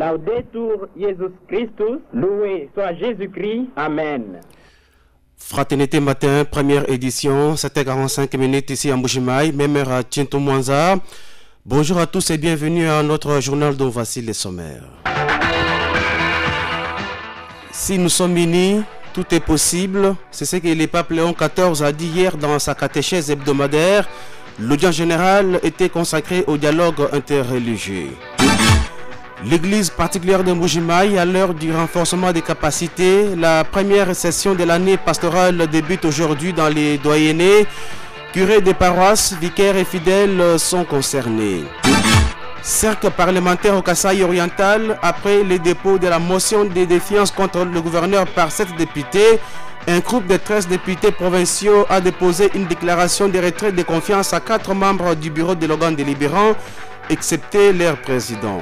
Laudetur Jesus Christus, loué soit Jésus-Christ. Amen. Fraternité matin, première édition, 7h45 minutes ici à Mbujimaï, même heure à Tinto Mwanza. Bonjour à tous et bienvenue à notre journal dont voici les sommaires. Si nous sommes unis, tout est possible. C'est ce que le pape Léon XIV a dit hier dans sa catéchèse hebdomadaire. L'audience générale était consacrée au dialogue interreligieux. L'église particulière de Mbujimaï, à l'heure du renforcement des capacités, la première session de l'année pastorale débute aujourd'hui dans les doyennés. Curés des paroisses, vicaires et fidèles sont concernés. Cercle parlementaire au Kasaï oriental, après les dépôts de la motion de défiance contre le gouverneur par 7 députés, un groupe de 13 députés provinciaux a déposé une déclaration de retrait de confiance à 4 membres du bureau de l'organe délibérant, excepté leur président.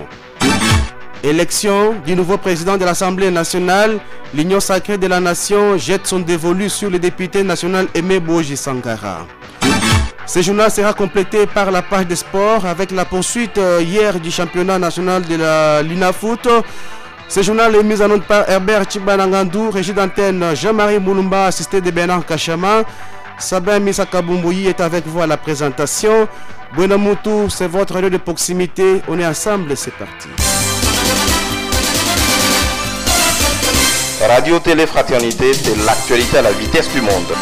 Élection du nouveau président de l'Assemblée nationale, l'Union sacrée de la nation jette son dévolu sur le député national Aimé Boji Sankara. Ce journal sera complété par la page de sport avec la poursuite hier du championnat national de la l'INAFoot. Ce journal est mis en onde par Herbert Chibanangandou, régie d'antenne Jean-Marie Moulumba, assisté de Bernard Kachama. Sabin Misakabumbuyi est avec vous à la présentation. Buenamutu, c'est votre lieu de proximité. On est ensemble, c'est parti. Radio Télé Fraternité, c'est l'actualité à la vitesse du monde.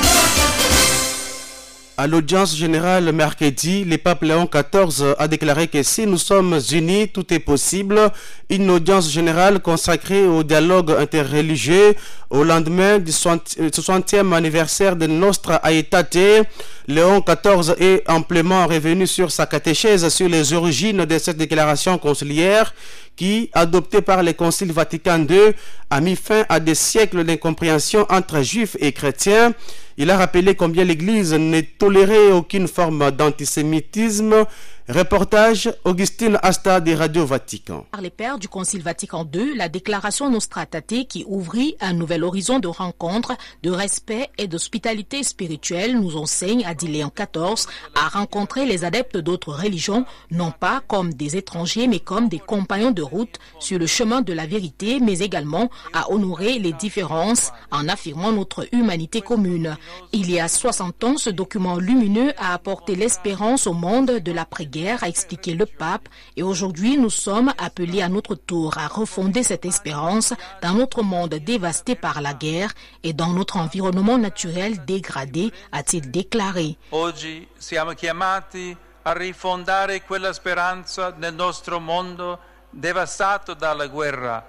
À l'audience générale mercredi, le pape Léon XIV a déclaré que si nous sommes unis, tout est possible. Une audience générale consacrée au dialogue interreligieux au lendemain du 60e anniversaire de Nostra Aetate. Léon XIV est amplement revenu sur sa catéchèse sur les origines de cette déclaration conciliaire qui, adoptée par le Concile Vatican II, a mis fin à des siècles d'incompréhension entre juifs et chrétiens. Il a rappelé combien l'Église ne tolérait aucune forme d'antisémitisme. Reportage Augustine Asta des Radio Vatican. Par les pères du Concile Vatican II, la déclaration Nostra Aetate qui ouvrit un nouvel horizon de rencontres, de respect et d'hospitalité spirituelle nous enseigne, a dit Léon XIV, à rencontrer les adeptes d'autres religions, non pas comme des étrangers mais comme des compagnons de route sur le chemin de la vérité, mais également à honorer les différences en affirmant notre humanité commune. Il y a 60 ans, ce document lumineux a apporté l'espérance au monde de l'après-guerre, a expliqué le pape, et aujourd'hui nous sommes appelés à notre tour à refonder cette espérance dans notre monde dévasté par la guerre et dans notre environnement naturel dégradé, a-t-il déclaré. Oggi siamo chiamati a rifondare quella speranza nel nostro mondo devastato dalla guerra.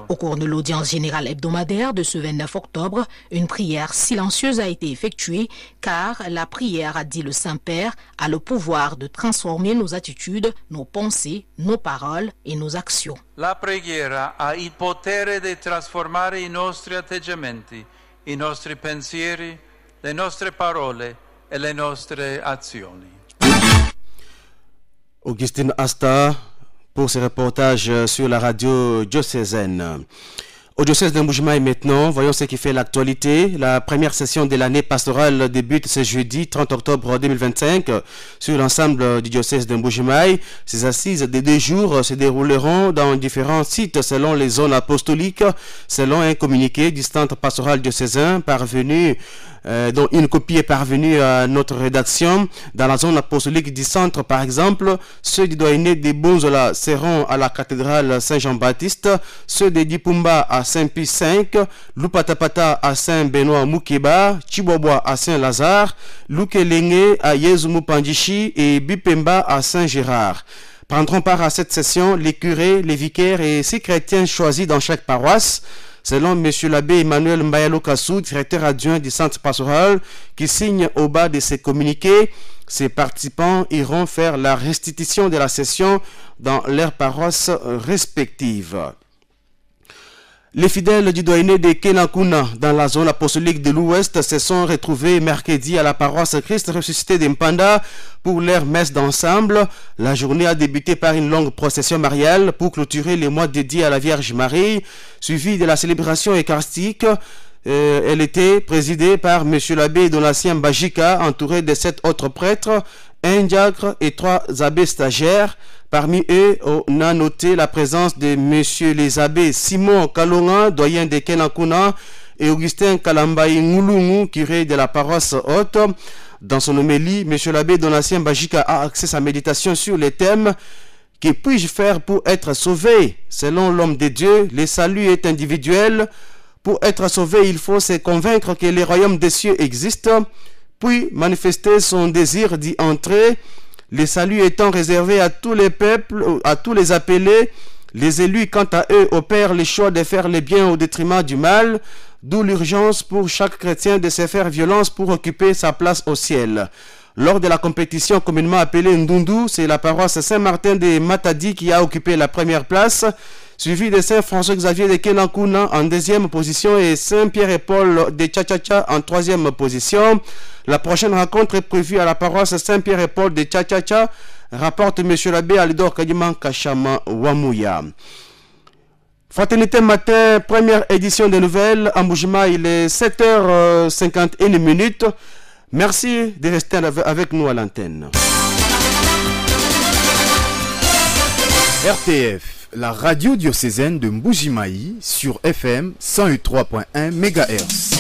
Au cours de l'audience générale hebdomadaire de ce 29 octobre, une prière silencieuse a été effectuée car la prière, a dit le Saint-Père, a le pouvoir de transformer nos attitudes, nos pensées, nos paroles et nos actions. La preghiera ha il potere di trasformare i nostri atteggiamenti, i nostri pensieri, le nostre parole e le nostre azioni. Augustine Asta pour ce reportage sur la radio diocésaine. Au diocèse de Mbujimaï maintenant, voyons ce qui fait l'actualité. La première session de l'année pastorale débute ce jeudi 30 octobre 2025 sur l'ensemble du diocèse de Mbujimaï. Ces assises de 2 jours se dérouleront dans différents sites selon les zones apostoliques, selon un communiqué du centre pastoral diocésain parvenu dont une copie est parvenue à notre rédaction. Dans la zone apostolique du centre, par exemple, ceux du doyenné des Bonzola seront à la cathédrale Saint-Jean-Baptiste, ceux de Dipumba à Saint-Pie V, Lupatapata à Saint-Benoît Mukeba, Chibobwa à Saint-Lazare, Lukelenge à Yezumu Pandichi et Bipemba à Saint-Gérard. Prendront part à cette session les curés, les vicaires et 6 chrétiens choisis dans chaque paroisse. Selon M. l'abbé Emmanuel Mbayalo Kassou, directeur adjoint du centre pastoral, qui signe au bas de ses communiqués, ces participants iront faire la restitution de la session dans leurs paroisses respectives. Les fidèles du doyenné de Kenakuna dans la zone apostolique de l'Ouest se sont retrouvés mercredi à la paroisse Christ ressuscité d'Mpanda pour leur messe d'ensemble. La journée a débuté par une longue procession mariale pour clôturer les mois dédiés à la Vierge Marie, suivie de la célébration eucharistique. Elle était présidée par M. l'abbé Donatien Bajika, entouré de 7 autres prêtres. un diacre et 3 abbés stagiaires. Parmi eux, on a noté la présence de messieurs les abbés Simon Kalonga, doyen de Kenankuna, et Augustin Kalambaï Ngoulungu, curé de la paroisse haute. Dans son homélie, M. l'abbé Donatien Bajika a axé sa méditation sur les thèmes « Que puis-je faire pour être sauvé ?» Selon l'homme de Dieu, le salut est individuel. Pour être sauvé, il faut se convaincre que le royaume des cieux existe, puis manifester son désir d'y entrer. Le salut étant réservé à tous les peuples, à tous les appelés, les élus, quant à eux, opèrent le choix de faire le bien au détriment du mal, d'où l'urgence pour chaque chrétien de se faire violence pour occuper sa place au ciel. Lors de la compétition communément appelée Ndundu, c'est la paroisse Saint-Martin de Matadi qui a occupé la première place, suivi de Saint-François-Xavier de Kenankuna en deuxième position et Saint-Pierre et Paul de Tchatchacha en troisième position. La prochaine rencontre est prévue à la paroisse Saint-Pierre et Paul de Tchatchacha, rapporte M. l'abbé Alidor Kadiman Kachama Wamouya. Fraternité matin, première édition des nouvelles. À Mboujima, il est 7h51. Merci de rester avec nous à l'antenne. RTF, la radio diocésaine de Mbujimaï sur FM 103.1 MHz.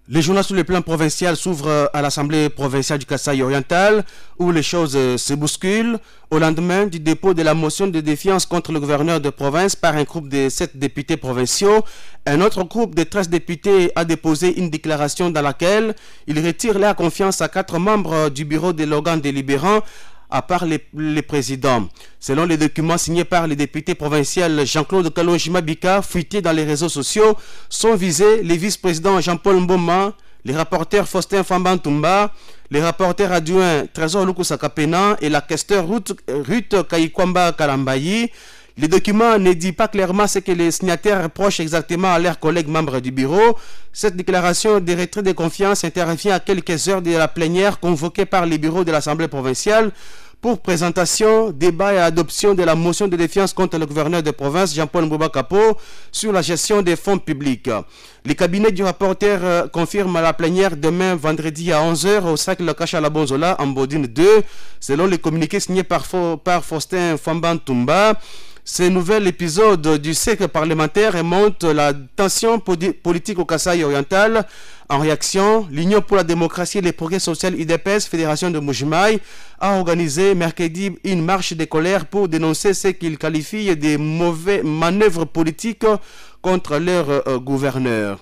Les journaux sur le plan provincial s'ouvrent à l'Assemblée provinciale du Kasaï oriental, où les choses se bousculent au lendemain du dépôt de la motion de défiance contre le gouverneur de province par un groupe de 7 députés provinciaux. Un autre groupe de 13 députés a déposé une déclaration dans laquelle il retire la confiance à 4 membres du bureau de l'organe délibérant, à part les présidents. Selon les documents signés par les députés provinciaux Jean-Claude Kalonjima Bika, fuités dans les réseaux sociaux, sont visés les vice-présidents Jean-Paul Mboma, les rapporteurs Faustin Fambantumba, les rapporteurs adjoints Trésor Lukusakapena et la questeur Ruth Kaikwamba Kalambayi. Les documents ne disent pas clairement ce que les signataires reprochent exactement à leurs collègues membres du bureau. Cette déclaration de retrait de confiance intervient à quelques heures de la plénière convoquée par les bureaux de l'Assemblée provinciale pour présentation, débat et adoption de la motion de défiance contre le gouverneur de province Jean-Paul Mbouba Kapo sur la gestion des fonds publics. Le cabinet du rapporteur confirme la plénière demain vendredi à 11h au cercle Kachalabonzola en Bodine 2, selon les communiqués signés par Faustin Fambantumba. Ce nouvel épisode du cercle parlementaire remonte la tension politique au Kasaï oriental. En réaction, l'Union pour la démocratie et les progrès sociaux UDPS, Fédération de Mbujimaï, a organisé mercredi une marche de colère pour dénoncer ce qu'il qualifie de mauvais manœuvres politiques contre leur gouverneur.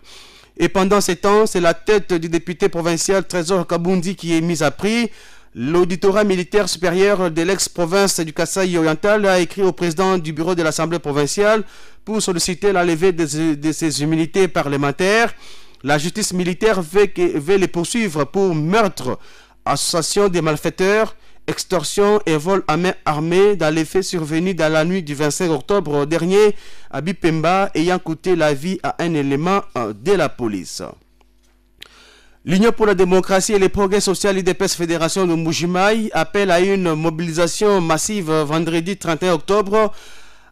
Et pendant ce temps, c'est la tête du député provincial Trésor Kabundi qui est mise à prix. L'auditorat militaire supérieur de l'ex-province du Kasaï oriental a écrit au président du bureau de l'Assemblée provinciale pour solliciter la levée de ses immunités parlementaires. La justice militaire veut les poursuivre pour meurtre, association des malfaiteurs, extorsion et vol à main armée dans les faits survenus dans la nuit du 25 octobre dernier à Bipemba, ayant coûté la vie à un élément de la police. L'Union pour la démocratie et les progrès sociaux UDPS Fédération de Mbujimaï appelle à une mobilisation massive vendredi 31 octobre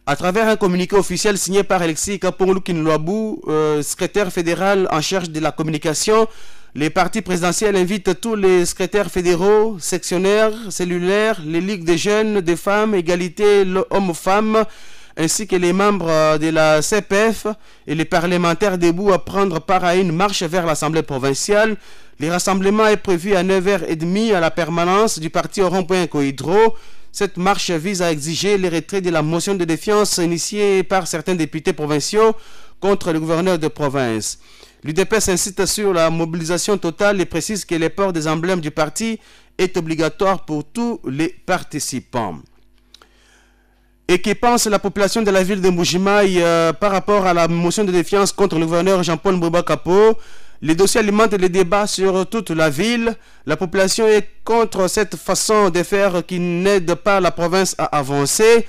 à travers un communiqué officiel signé par Alexis Kaponglu Kinlouabou, secrétaire fédéral en charge de la communication. Les partis présidentiels invitent tous les secrétaires fédéraux, sectionnaires, cellulaires, les ligues des jeunes, des femmes, égalité hommes-femmes, ainsi que les membres de la CPF et les parlementaires debout à prendre part à une marche vers l'Assemblée provinciale. Le rassemblement est prévu à 9h30 à la permanence du parti au rond-point Cohydro. Cette marche vise à exiger le retrait de la motion de défiance initiée par certains députés provinciaux contre le gouverneur de province. L'UDPS insiste sur la mobilisation totale et précise que le port des emblèmes du parti est obligatoire pour tous les participants. Et que pense la population de la ville de Mbujimaï par rapport à la motion de défiance contre le gouverneur Jean-Paul Mbouba Kapo? Les dossiers alimentent les débats sur toute la ville. La population est contre cette façon de faire qui n'aide pas la province à avancer.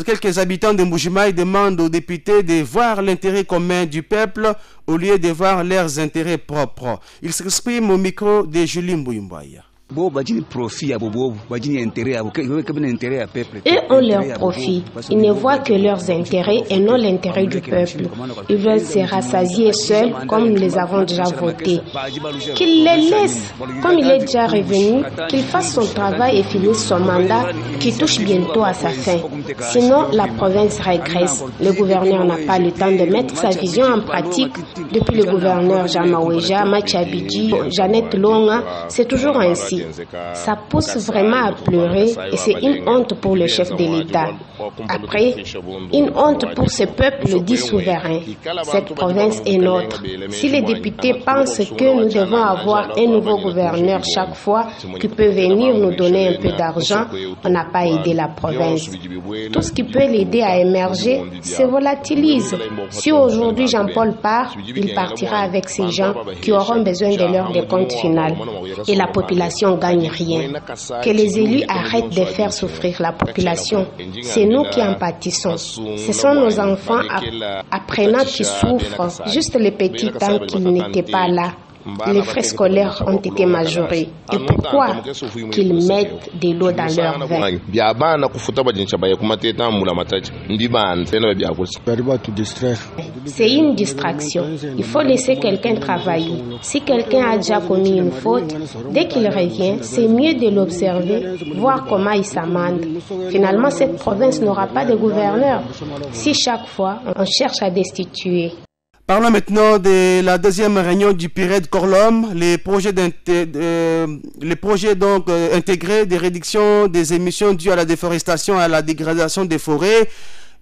Quelques habitants de Mbujimaï demandent aux députés de voir l'intérêt commun du peuple au lieu de voir leurs intérêts propres. Ils s'expriment au micro de Julie Mbouimboya. Eux ont leur profit. Ils ne voient que leurs intérêts et non l'intérêt du peuple. Ils veulent se rassasier seuls comme nous les avons déjà votés. Qu'ils les laissent, comme il est déjà revenu, qu'il fasse son travail et finisse son mandat qui touche bientôt à sa fin. Sinon, la province régresse. Le gouverneur n'a pas le temps de mettre sa vision en pratique. Depuis le gouverneur Jamaweja, Machabidji, Jeannette Longa, c'est toujours ainsi. Ça pousse vraiment à pleurer et c'est une honte pour le chef de l'État. Après, une honte pour ce peuple dit souverain. Cette province est nôtre. Si les députés pensent que nous devons avoir un nouveau gouverneur chaque fois qui peut venir nous donner un peu d'argent, on n'a pas aidé la province. Tout ce qui peut l'aider à émerger se volatilise. Si aujourd'hui Jean-Paul part, il partira avec ces gens qui auront besoin de leur décompte final. Et la population gagne rien. Que les élus arrêtent de faire souffrir la population. C'est nous qui en pâtissons. Ce sont nos enfants apprenants qui souffrent, juste les petits temps qu'ils n'étaient pas là. Les frais scolaires ont été majorés. Et pourquoi qu'ils mettent de l'eau dans leur vin? C'est une distraction. Il faut laisser quelqu'un travailler. Si quelqu'un a déjà commis une faute, dès qu'il revient, c'est mieux de l'observer, voir comment il s'amende. Finalement, cette province n'aura pas de gouverneur si chaque fois on cherche à destituer. Parlons maintenant de la deuxième réunion du PIRED Corlom, les projets intégrés de réduction des émissions dues à la déforestation et à la dégradation des forêts,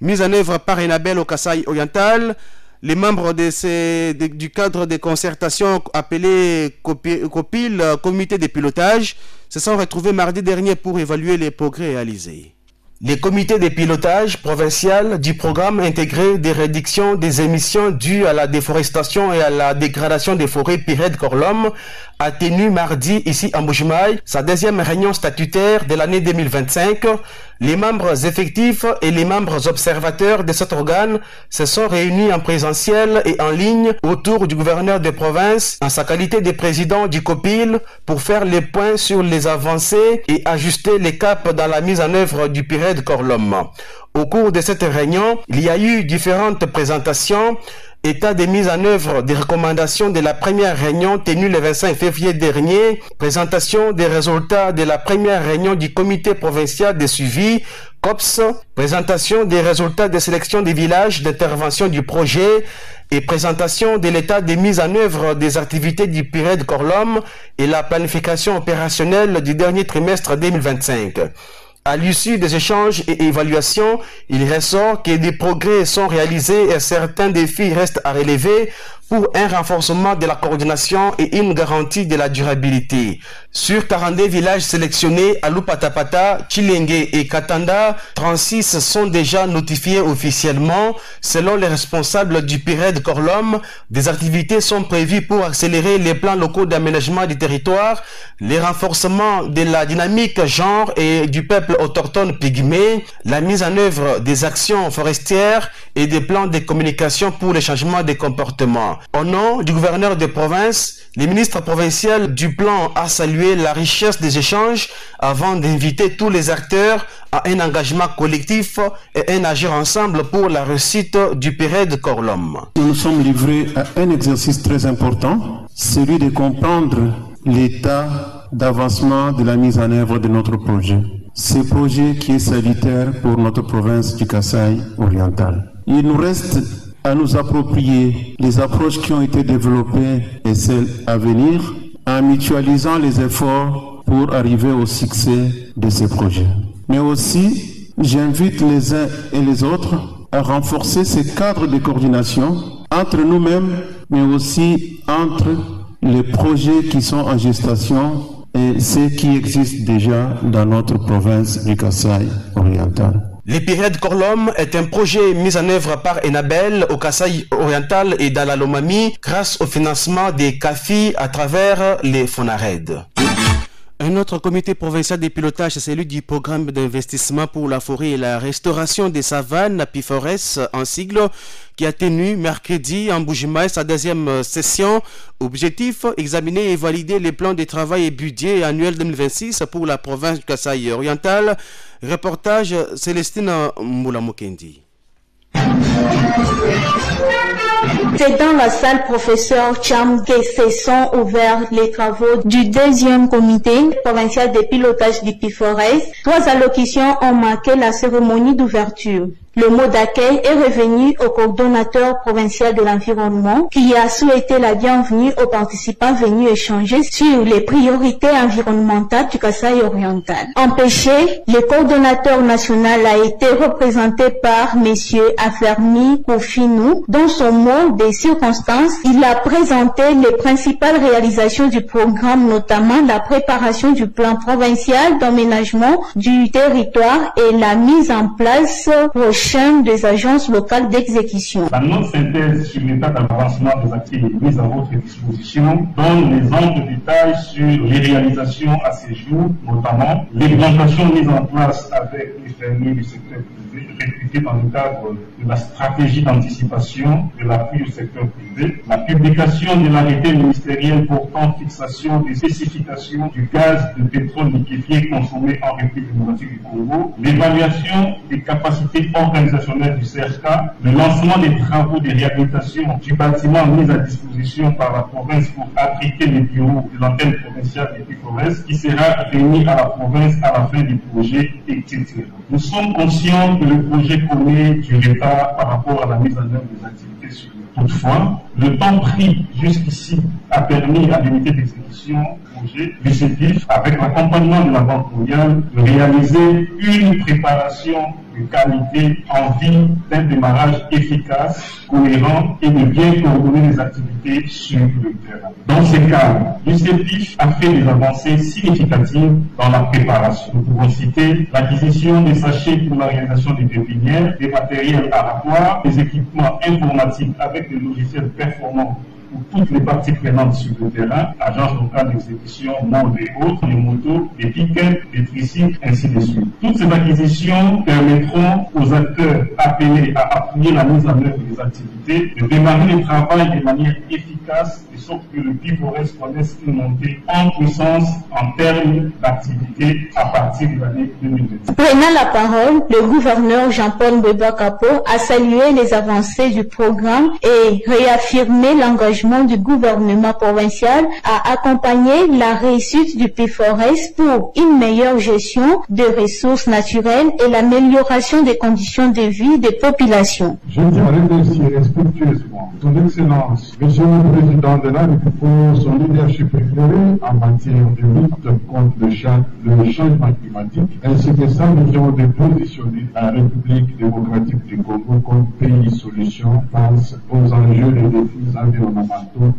mis en œuvre par Enabel au Kasaï oriental. Les membres du cadre de concertation appelé COPIL, comité de pilotage, se sont retrouvés mardi dernier pour évaluer les progrès réalisés. Les comités de pilotage provincial du programme intégré de réduction des émissions dues à la déforestation et à la dégradation des forêts PIRED Corlom a tenu mardi ici à Mbuji-Mayi sa deuxième réunion statutaire de l'année 2025. Les membres effectifs et les membres observateurs de cet organe se sont réunis en présentiel et en ligne autour du gouverneur de province en sa qualité de président du COPIL pour faire les points sur les avancées et ajuster les caps dans la mise en œuvre du PIRED Corlom. Au cours de cette réunion, il y a eu différentes présentations. État de mise en œuvre des recommandations de la première réunion tenue le 25 février dernier, présentation des résultats de la première réunion du comité provincial de suivi, COPS, présentation des résultats de sélection des villages d'intervention du projet et présentation de l'état de mise en œuvre des activités du PIRED Corlom et la planification opérationnelle du dernier trimestre 2025. À l'issue des échanges et évaluations, il ressort que des progrès sont réalisés et certains défis restent à relever pour un renforcement de la coordination et une garantie de la durabilité. Sur 42 villages sélectionnés à Lupatapata, Chilenge et Katanda, 36 sont déjà notifiés officiellement. Selon les responsables du PIRED Corlom, des activités sont prévues pour accélérer les plans locaux d'aménagement du territoire, les renforcements de la dynamique genre et du peuple autochtone pygmée, la mise en œuvre des actions forestières et des plans de communication pour le changement des comportements. Au nom du gouverneur de province, le ministre provincial du plan a salué la richesse des échanges avant d'inviter tous les acteurs à un engagement collectif et un agir ensemble pour la réussite du PIRED Corlom. Nous nous sommes livrés à un exercice très important, celui de comprendre l'état d'avancement de la mise en œuvre de notre projet. Ce projet qui est salutaire pour notre province du Kasaï oriental. Il nous reste à nous approprier les approches qui ont été développées et celles à venir en mutualisant les efforts pour arriver au succès de ces projets. Mais aussi, j'invite les uns et les autres à renforcer ces cadres de coordination entre nous-mêmes, mais aussi entre les projets qui sont en gestation et ceux qui existent déjà dans notre province du Kasaï oriental. Le PIRED Corlom est un projet mis en œuvre par Enabel au Kasaï oriental et dans la Lomami grâce au financement des CAFI à travers les FONARED. Un Un autre comité provincial de pilotage, c'est celui du programme d'investissement pour la forêt et la restauration des savanes, PIFORES en sigle, qui a tenu mercredi en Mbuji-Mayi sa deuxième session. Objectif, examiner et valider les plans de travail et budget annuel 2026 pour la province du Kasaï oriental. Reportage Célestine Moulamokendi. C'est dans la salle professeur Cham que se sont ouverts les travaux du deuxième comité provincial de pilotage du PIFORES. 3 allocutions ont marqué la cérémonie d'ouverture. Le mot d'accueil est revenu au coordonnateur provincial de l'environnement qui a souhaité la bienvenue aux participants venus échanger sur les priorités environnementales du Kasaï oriental. Empêché, le coordonnateur national a été représenté par M. Afermi Koufinou. Dans son mot des circonstances, il a présenté les principales réalisations du programme, notamment la préparation du plan provincial d'aménagement du territoire et la mise en place prochaine des agences locales d'exécution. La note synthèse sur l'état d'avancement des activités mises à votre disposition donne les amples détails sur les réalisations à ces jours, notamment l'implantation mise en place avec les fermiers du secteur privé, recrutés dans le cadre de la stratégie d'anticipation de l'appui au secteur privé, la publication de l'arrêté ministériel portant fixation des spécifications du gaz de pétrole liquéfié consommé en République démocratique du Congo, l'évaluation des capacités organisationnelles du CRK, le lancement des travaux de réhabilitation du bâtiment mis à disposition par la province pour abriter les bureaux de l'antenne provinciale des PIFORES qui sera remis à la province à la fin du projet, etc. Nous sommes conscients que le projet connaît du retard par rapport à la mise en œuvre des activités suivantes. Toutefois, le temps pris jusqu'ici a permis à l'unité d'exécution projet l'UCPIF, avec l'accompagnement de la Banque mondiale, de réaliser une préparation de qualité en vue d'un démarrage efficace, cohérent et de bien coordonner les activités sur le terrain. Dans ce cadre, l'UCPIF a fait des avancées significatives dans la préparation. Nous pouvons citer l'acquisition des sachets pour la réalisation des pépinières, des matériels aratoires, des équipements informatiques avec des logiciels performants pour toutes les parties prenantes sur le terrain, agence locale d'exécution, monde et autres, les motos, les pick-up, les tricycles, ainsi de suite. Toutes ces acquisitions permettront aux acteurs appelés à appuyer la mise en œuvre des activités de démarrer le travail de manière efficace, de sorte que le PIFORES connaisse une montée en puissance en termes d'activité à partir de l'année 2020. Prenant la parole, le gouverneur Jean-Paul Beba-Kapo a salué les avancées du programme et réaffirmé l'engagement du gouvernement provincial à accompagner la réussite du PIFORES pour une meilleure gestion des ressources naturelles et l'amélioration des conditions de vie des populations. Je tiens à remercier respectueusement son Excellence, Monsieur le Président de la République, pour son leadership éclairé en matière de lutte contre le changement climatique, ainsi que sa vision de positionner la République démocratique du Congo comme pays solution face aux enjeux des défis environnementaux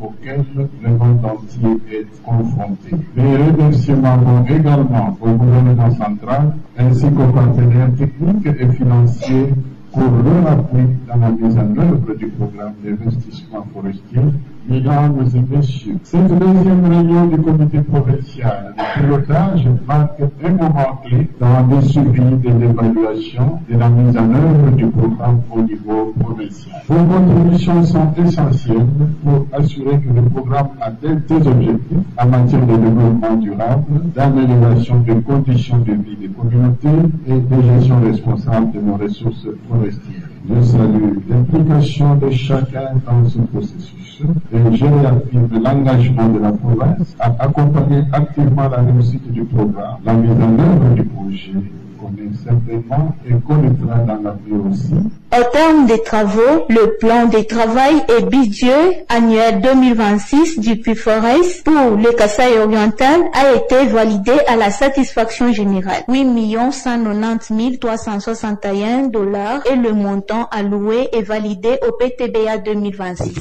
auxquels le monde entier est confronté. Les remerciements vont également au gouvernement central ainsi qu'aux partenaires techniques et financiers pour leur appui dans la mise en œuvre du programme d'investissement forestier. Mesdames et messieurs, cette deuxième réunion du comité provincial de pilotage marque un moment clé dans le suivi de l'évaluation de la mise en œuvre du programme au niveau provincial. Vos contributions sont essentielles pour assurer que le programme atteint ses objectifs en matière de développement durable, d'amélioration des conditions de vie des communautés et de gestion responsable de nos ressources forestières. Je salue l'implication de chacun dans ce processus et je réaffirme l'engagement de la province à accompagner activement la réussite du programme, la mise en œuvre du projet qu'on est certainement et connaîtra dans l'avenir aussi. Au terme des travaux, le plan de travail et budget annuel 2026 du PIFORES pour le Kasaï oriental a été validé à la satisfaction générale. 8 190 361 $ et le montant alloué est validé au PTBA 2026.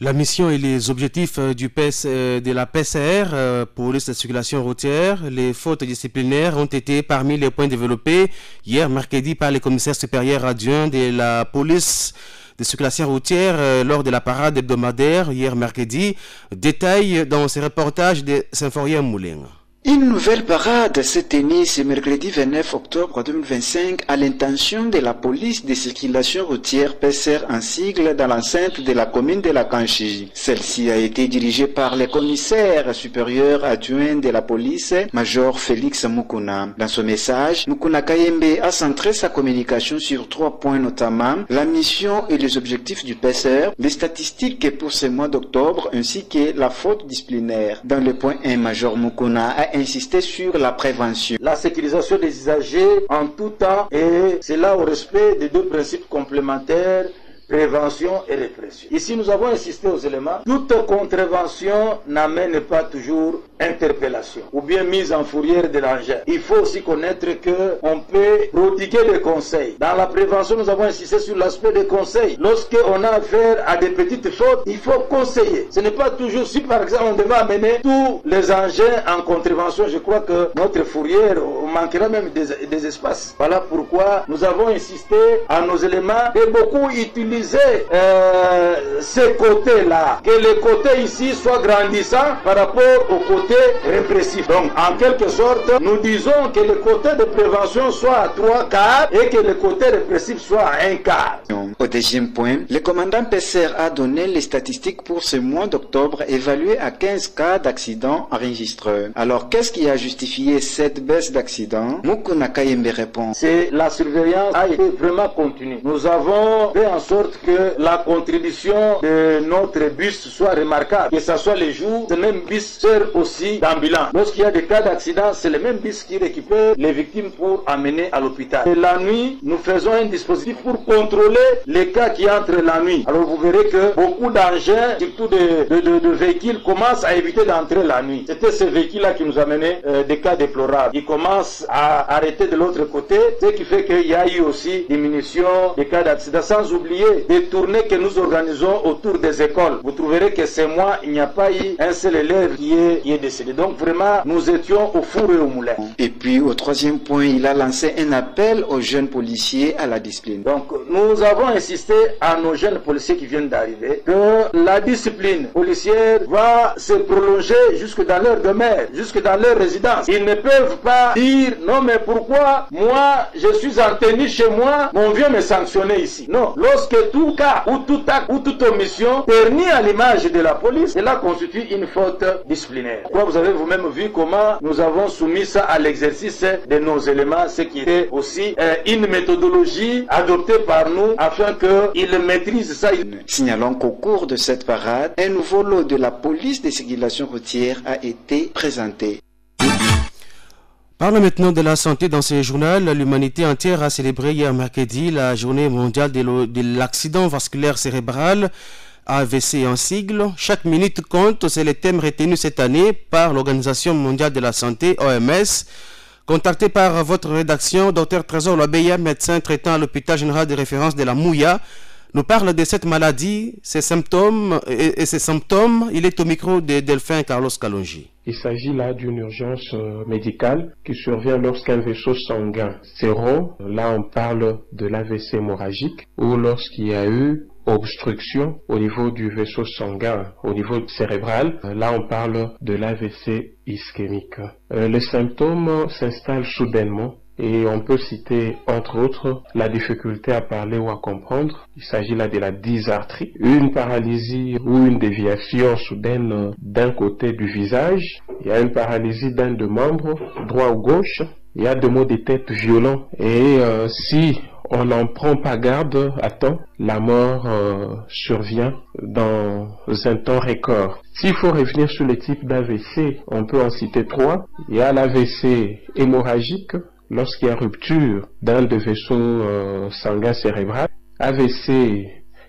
La mission et les objectifs de la PCR, police de circulation routière, les fautes disciplinaires ont été parmi les points développés hier mercredi par les commissaires supérieurs adjoints de la police de circulation routière lors de la parade hebdomadaire hier mercredi. Détail dans ce reportage de Symphorien Moulin. Une nouvelle parade s'est tenue ce mercredi 29 octobre 2025 à l'intention de la police de circulation routière PSR en sigle dans l'enceinte de la commune de la Kanchiji. Celle-ci a été dirigée par le commissaire supérieur adjoint de la police, Major Félix Mukuna. Dans son message, Mukuna Kayembe a centré sa communication sur 3 points notamment la mission et les objectifs du PSR, les statistiques pour ce mois d'octobre ainsi que la faute disciplinaire. Dans le point 1, Major Mukuna a insisté sur la prévention. La sécurisation des usagers en tout temps et cela au respect des 2 principes complémentaires, prévention et répression. Ici, nous avons insisté aux éléments. Toute contravention n'amène pas toujours interpellation ou bien mise en fourrière de l'engin. Il faut aussi connaître que on peut prodiguer des conseils. Dans la prévention, nous avons insisté sur l'aspect des conseils. Lorsqu'on a affaire à des petites fautes, il faut conseiller. Ce n'est pas toujours si par exemple on devait amener tous les engins en contravention. Je crois que notre fourrière manquera même des espaces. Voilà pourquoi nous avons insisté à nos éléments de beaucoup utiliser ces côtés-là, que les côtés ici soient grandissants par rapport aux côtés répressifs. Donc, en quelque sorte, nous disons que le côté de prévention soit à 3 quarts et que le côté répressif soit à 1 quart. Au deuxième point, le commandant Pesser a donné les statistiques pour ce mois d'octobre évaluées à 15 cas d'accidents enregistrés. Alors, qu'est-ce qui a justifié cette baisse d'accidents? Mukuna Kayembe répond. C'est la surveillance a été vraiment continue. Nous avons fait en sorte que la contribution de notre bus soit remarquable, que ce soit les jours, ce même bus sert aussi d'ambulance. Lorsqu'il y a des cas d'accident, c'est le même bus qui récupère les victimes pour amener à l'hôpital. Et la nuit, nous faisons un dispositif pour contrôler les cas qui entrent la nuit. Alors vous verrez que beaucoup d'engins, surtout de véhicules, commencent à éviter d'entrer la nuit. C'était ces véhicules-là qui nous amenaient des cas déplorables. Ils commencent à arrêter de l'autre côté, ce qui fait qu'il y a eu aussi diminution des cas d'accident, sans oublier des tournées que nous organisons autour des écoles. Vous trouverez que ce mois, il n'y a pas eu un seul élève qui est décédé. Donc vraiment, nous étions au four et au moulin. Et puis au troisième point, il a lancé un appel aux jeunes policiers à la discipline. Donc nous avons insisté à nos jeunes policiers qui viennent d'arriver que la discipline policière va se prolonger jusque dans leur demeure, jusque dans leur résidence. Ils ne peuvent pas dire non mais pourquoi moi je suis en tenue chez moi, on vient me sanctionner ici. Non, lorsque tout cas ou tout acte ou toute omission ternit à l'image de la police, cela constitue une faute disciplinaire. Vous avez vous-même vu comment nous avons soumis ça à l'exercice de nos éléments, ce qui était aussi une méthodologie adoptée par nous afin qu'ils maîtrisent ça. Signalons qu'au cours de cette parade, un nouveau lot de la police de circulation routière a été présenté. Parlons maintenant de la santé dans ce journal. L'humanité entière a célébré hier mercredi la journée mondiale de l'accident vasculaire cérébral, AVC en sigle. Chaque minute compte, c'est le thème retenu cette année par l'Organisation mondiale de la santé, OMS. Contacté par votre rédaction, Dr Trésor Lobeya, médecin traitant à l'hôpital général de référence de la Mouya, nous parle de cette maladie, ses symptômes et ses symptômes. Il est au micro de Delphin Carlos Kalonji. Il s'agit là d'une urgence médicale qui survient lorsqu'un vaisseau sanguin s'érode. Là, on parle de l'AVC hémorragique ou lorsqu'il y a eu obstruction au niveau du vaisseau sanguin, au niveau cérébral. Là, on parle de l'AVC ischémique. Les symptômes s'installent soudainement. Et on peut citer, entre autres, la difficulté à parler ou à comprendre. Il s'agit là de la dysarthrie, une paralysie ou une déviation soudaine d'un côté du visage. Il y a une paralysie d'un des membres, droit ou gauche. Il y a des maux de tête violents. Et si on n'en prend pas garde à temps, la mort survient dans un temps record. S'il faut revenir sur le type d'AVC, on peut en citer 3. Il y a l'AVC hémorragique, lorsqu'il y a rupture d'un des vaisseaux sanguins cérébral. AVC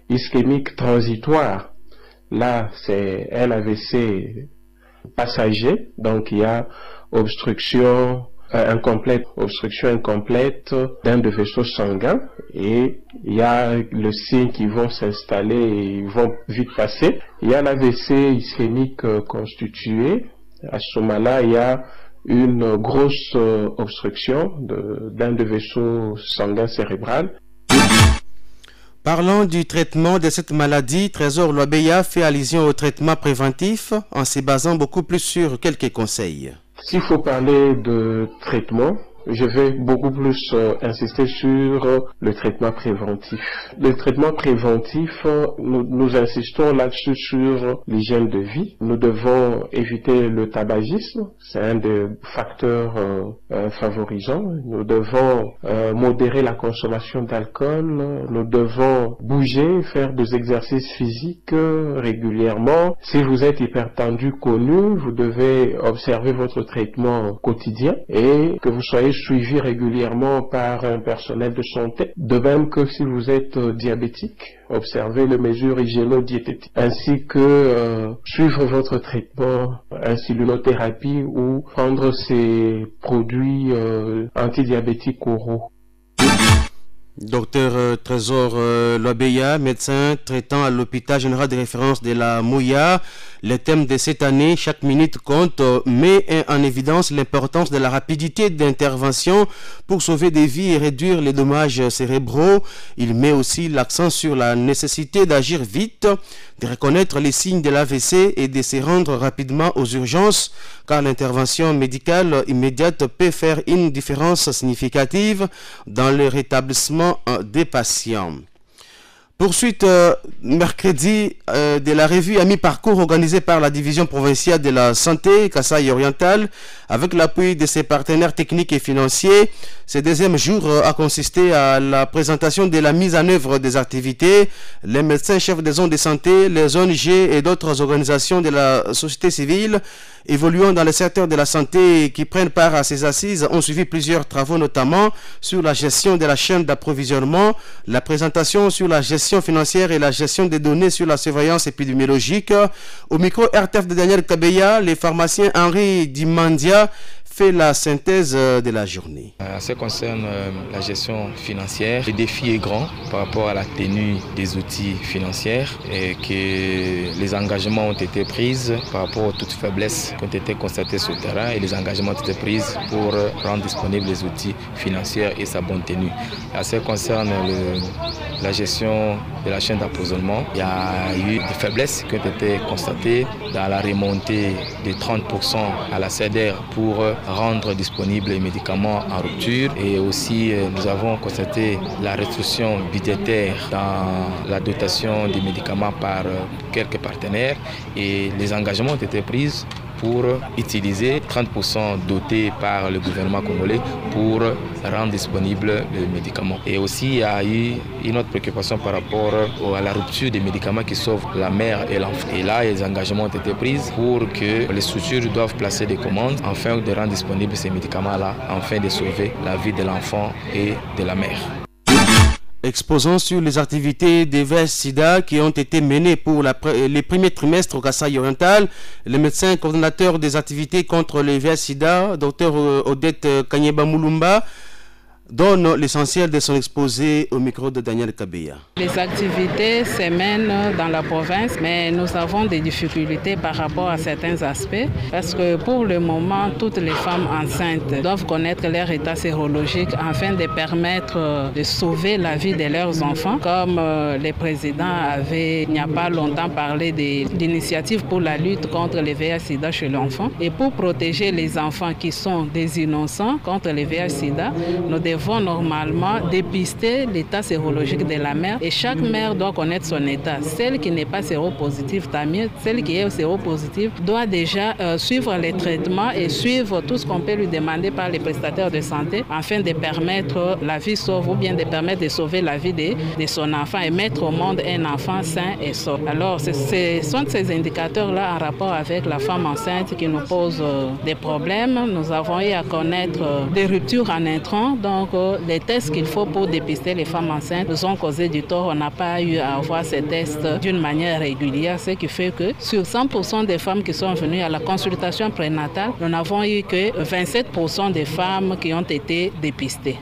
ischémique transitoire, là c'est un AVC passager, donc il y a obstruction incomplète d'un des vaisseaux sanguins et il y a le signe qui vont s'installer et ils vont vite passer. Il y a l'AVC ischémique constitué, à ce moment-là il y a une grosse obstruction d'un des vaisseaux sanguins cérébral. Parlant du traitement de cette maladie, Trésor Lobeya fait allusion au traitement préventif en se basant beaucoup plus sur quelques conseils. S'il faut parler de traitement, je vais beaucoup plus insister sur le traitement préventif. Le traitement préventif, nous insistons là-dessus sur l'hygiène de vie. Nous devons éviter le tabagisme, c'est un des facteurs favorisants. Nous devons modérer la consommation d'alcool. Nous devons bouger, faire des exercices physiques régulièrement. Si vous êtes hypertendu connu, vous devez observer votre traitement quotidien et que vous soyez suivi régulièrement par un personnel de santé. De même que si vous êtes diabétique, observez les mesures hygiéno-diététiques, ainsi que suivre votre traitement insulinothérapie ou prendre ces produits antidiabétiques oraux. Docteur Trésor Lobeya, médecin traitant à l'hôpital général de référence de la Mouya. Le thème de cette année, chaque minute compte, met en évidence l'importance de la rapidité d'intervention pour sauver des vies et réduire les dommages cérébraux. Il met aussi l'accent sur la nécessité d'agir vite, de reconnaître les signes de l'AVC et de se rendre rapidement aux urgences, car l'intervention médicale immédiate peut faire une différence significative dans le rétablissement des patients. Poursuite mercredi de la revue à mi-parcours organisée par la division provinciale de la santé Kasaï oriental avec l'appui de ses partenaires techniques et financiers. Ce deuxième jour a consisté à la présentation de la mise en œuvre des activités. Les médecins chefs des zones de santé, les ONG et d'autres organisations de la société civile évoluant dans le secteur de la santé qui prennent part à ces assises ont suivi plusieurs travaux, notamment sur la gestion de la chaîne d'approvisionnement, la présentation sur la gestion financière et la gestion des données sur la surveillance épidémiologique. Au micro RTF de Daniel Kabeya, le pharmacien Henri Dimandia fait la synthèse de la journée. En ce qui concerne la gestion financière, le défi est grand par rapport à la tenue des outils financiers et que les engagements ont été pris par rapport aux toutes faiblesses qui ont été constatées sur le terrain et les engagements ont été pris pour rendre disponibles les outils financiers et sa bonne tenue. En ce qui concerne la gestion de la chaîne d'approvisionnement, il y a eu des faiblesses qui ont été constatées dans la remontée de 30% à la CEDER pour rendre disponibles les médicaments en rupture et aussi nous avons constaté la restriction budgétaire dans la dotation des médicaments par quelques partenaires et les engagements ont été pris pour utiliser 30% dotés par le gouvernement congolais pour rendre disponibles les médicaments. Et aussi, il y a eu une autre préoccupation par rapport à la rupture des médicaments qui sauvent la mère et l'enfant. Et là, les engagements ont été pris pour que les structures doivent placer des commandes afin de rendre disponibles ces médicaments-là, afin de sauver la vie de l'enfant et de la mère. Exposant sur les activités des VIH-Sida qui ont été menées pour les premiers trimestres au Kasaï oriental, le médecin coordonnateur des activités contre les VIH-Sida, Dr Odette Kanyeba Moulumba, donne l'essentiel de son exposé au micro de Daniel Kabeya. Les activités se mènent dans la province, mais nous avons des difficultés par rapport à certains aspects, parce que pour le moment, toutes les femmes enceintes doivent connaître leur état sérologique afin de permettre de sauver la vie de leurs enfants, comme le président avait il n'y a pas longtemps parlé d'initiatives pour la lutte contre les VIH-Sida chez l'enfant. Et pour protéger les enfants qui sont des innocents contre les VIH-Sida, nous devons normalement dépister l'état sérologique de la mère et chaque mère doit connaître son état. Celle qui n'est pas séropositive, tant mieux. Celle qui est séropositive doit déjà suivre les traitements et suivre tout ce qu'on peut lui demander par les prestataires de santé afin de permettre la vie sauve ou bien de permettre de sauver la vie de son enfant et mettre au monde un enfant sain et sauf. Alors ce sont ces indicateurs-là en rapport avec la femme enceinte qui nous posent des problèmes. Nous avons eu à connaître des ruptures en intrant, donc les tests qu'il faut pour dépister les femmes enceintes nous ont causé du tort. On n'a pas eu à avoir ces tests d'une manière régulière, ce qui fait que sur 100% des femmes qui sont venues à la consultation prénatale, nous n'avons eu que 27% des femmes qui ont été dépistées.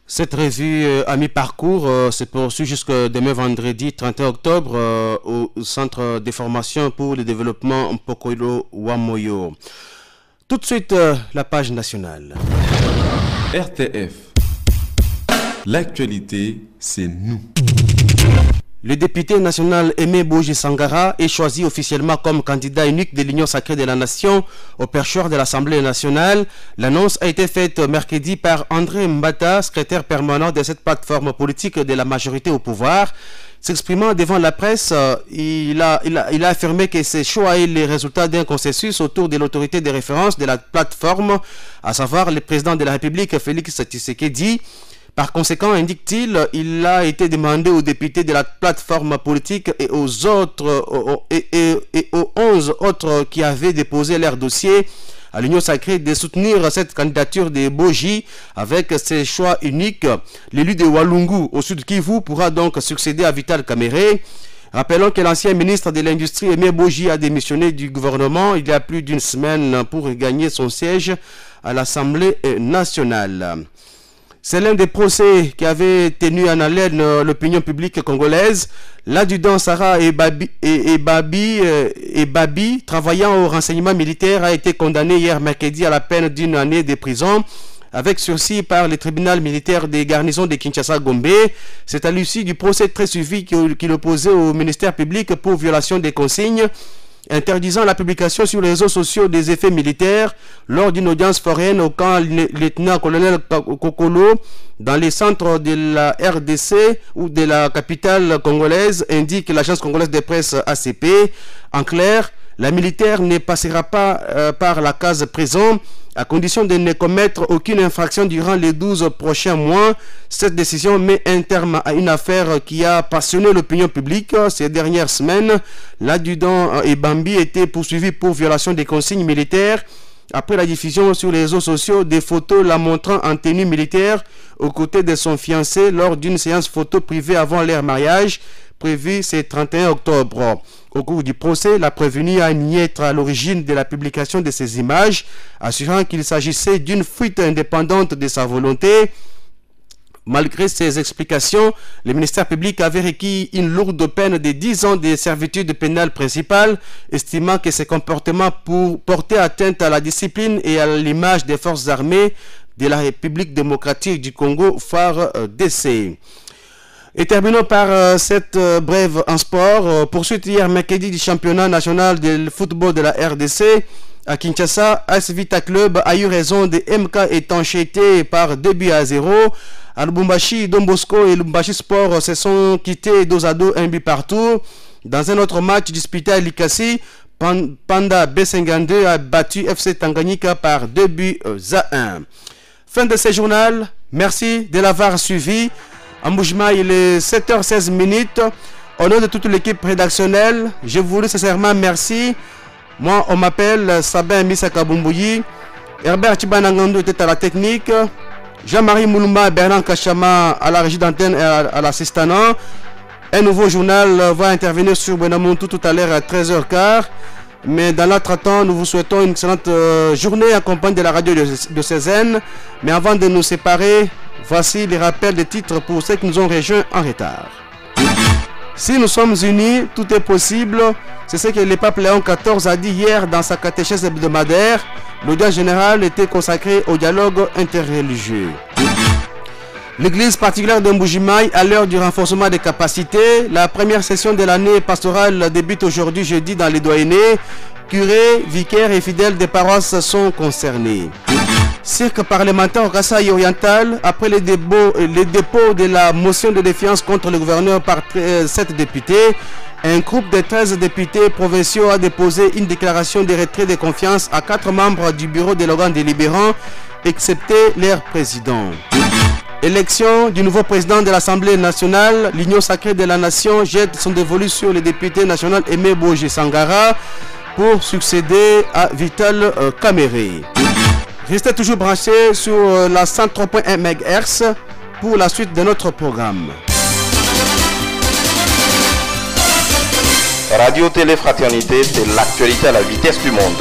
Cette revue à mi-parcours se poursuit jusqu'à demain vendredi 31 octobre au Centre de formation pour le développement Mpokolo Wamoyo. Tout de suite, la page nationale. RTF. L'actualité, c'est nous. Le député national Aimé Boji Sangara est choisi officiellement comme candidat unique de l'Union sacrée de la nation au perchoir de l'Assemblée nationale. L'annonce a été faite mercredi par André Mbata, secrétaire permanent de cette plateforme politique de la majorité au pouvoir. S'exprimant devant la presse, il a affirmé que ce choix est le résultat d'un consensus autour de l'autorité de référence de la plateforme, à savoir le président de la République Félix Tshisekedi. Par conséquent, indique-t-il, il a été demandé aux députés de la plateforme politique et aux 11 autres qui avaient déposé leur dossier à l'Union sacrée de soutenir cette candidature de Boji avec ses choix uniques. L'élu de Walungu au sud Kivu pourra donc succéder à Vital Kamerhe. Rappelons que l'ancien ministre de l'Industrie Aimé Boji a démissionné du gouvernement il y a plus d'une semaine pour gagner son siège à l'Assemblée nationale. C'est l'un des procès qui avait tenu en haleine l'opinion publique congolaise. L'adjudant Sarah Babi, travaillant au renseignement militaire, a été condamné hier mercredi à la peine d'une année de prison avec sursis par le tribunal militaire des garnisons de Kinshasa-Gombe. C'est à l'issue du procès très suivi qu'il opposait au ministère public pour violation des consignes interdisant la publication sur les réseaux sociaux des effets militaires lors d'une audience foraine au camp lieutenant-colonel Kokolo dans les centres de la RDC ou de la capitale congolaise, indique l'agence congolaise de presse ACP. En clair, la militaire ne passera pas par la case prison à condition de ne commettre aucune infraction durant les 12 prochains mois. Cette décision met un terme à une affaire qui a passionné l'opinion publique ces dernières semaines. L'adjudant Ebambi était poursuivi pour violation des consignes militaires après la diffusion sur les réseaux sociaux des photos la montrant en tenue militaire aux côtés de son fiancé lors d'une séance photo privée avant leur mariage prévu ce 31 octobre. Au cours du procès, la prévenue a nié être à l'origine de la publication de ces images, assurant qu'il s'agissait d'une fuite indépendante de sa volonté. Malgré ces explications, le ministère public avait requis une lourde peine de 10 ans de servitude pénale principale, estimant que ces comportements portaient atteinte à la discipline et à l'image des forces armées de la République démocratique du Congo, FARDC. Et terminons par cette brève en sport. Poursuite hier mercredi du championnat national de football de la RDC à Kinshasa. AS Vita Club a eu raison de MK étanchéité par 2-0. À Lubumbashi, Don Bosco et Lubumbashi Sport se sont quittés 2-2, 1 but partout. Dans un autre match disputé à Likasi, Panda B52 a battu FC Tanganyika par 2-1. Fin de ce journal. Merci de l'avoir suivi. En Mboujima, il est 7h16. Au nom de toute l'équipe rédactionnelle, je vous dis sincèrement merci. Moi, on m'appelle Sabin Misaka Bumbouyi. Herbert Chibanangando était à la technique. Jean-Marie Moulumba, Bernard Kachama à la régie d'antenne et à l'assistant. Un nouveau journal va intervenir sur Benamontou tout à l'heure à 13h15. Mais dans l'entretemps, nous vous souhaitons une excellente journée accompagnée de la radio de Cézanne. Mais avant de nous séparer, voici les rappels des titres pour ceux qui nous ont rejoints en retard. Si nous sommes unis, tout est possible. C'est ce que le pape Léon XIV a dit hier dans sa catéchèse hebdomadaire. L'audience générale était consacrée au dialogue interreligieux. L'église particulière de Mboujima, à l'heure du renforcement des capacités, la première session de l'année pastorale débute aujourd'hui jeudi dans les doyennés. Curés, vicaires et fidèles des paroisses sont concernés. Cirque parlementaire au Kasaï oriental, après les dépôts de la motion de défiance contre le gouverneur par 7 députés, un groupe de 13 députés provinciaux a déposé une déclaration de retrait de confiance à 4 membres du bureau de l'organe délibérant, excepté leur président. Élection du nouveau président de l'Assemblée nationale, l'Union sacrée de la nation jette son dévolu sur le député national Aimé Boji Sangara pour succéder à Vital Kamerhe. Restez toujours branchés sur la 103.1 MHz pour la suite de notre programme. Radio Télé Fraternité, c'est l'actualité à la vitesse du monde.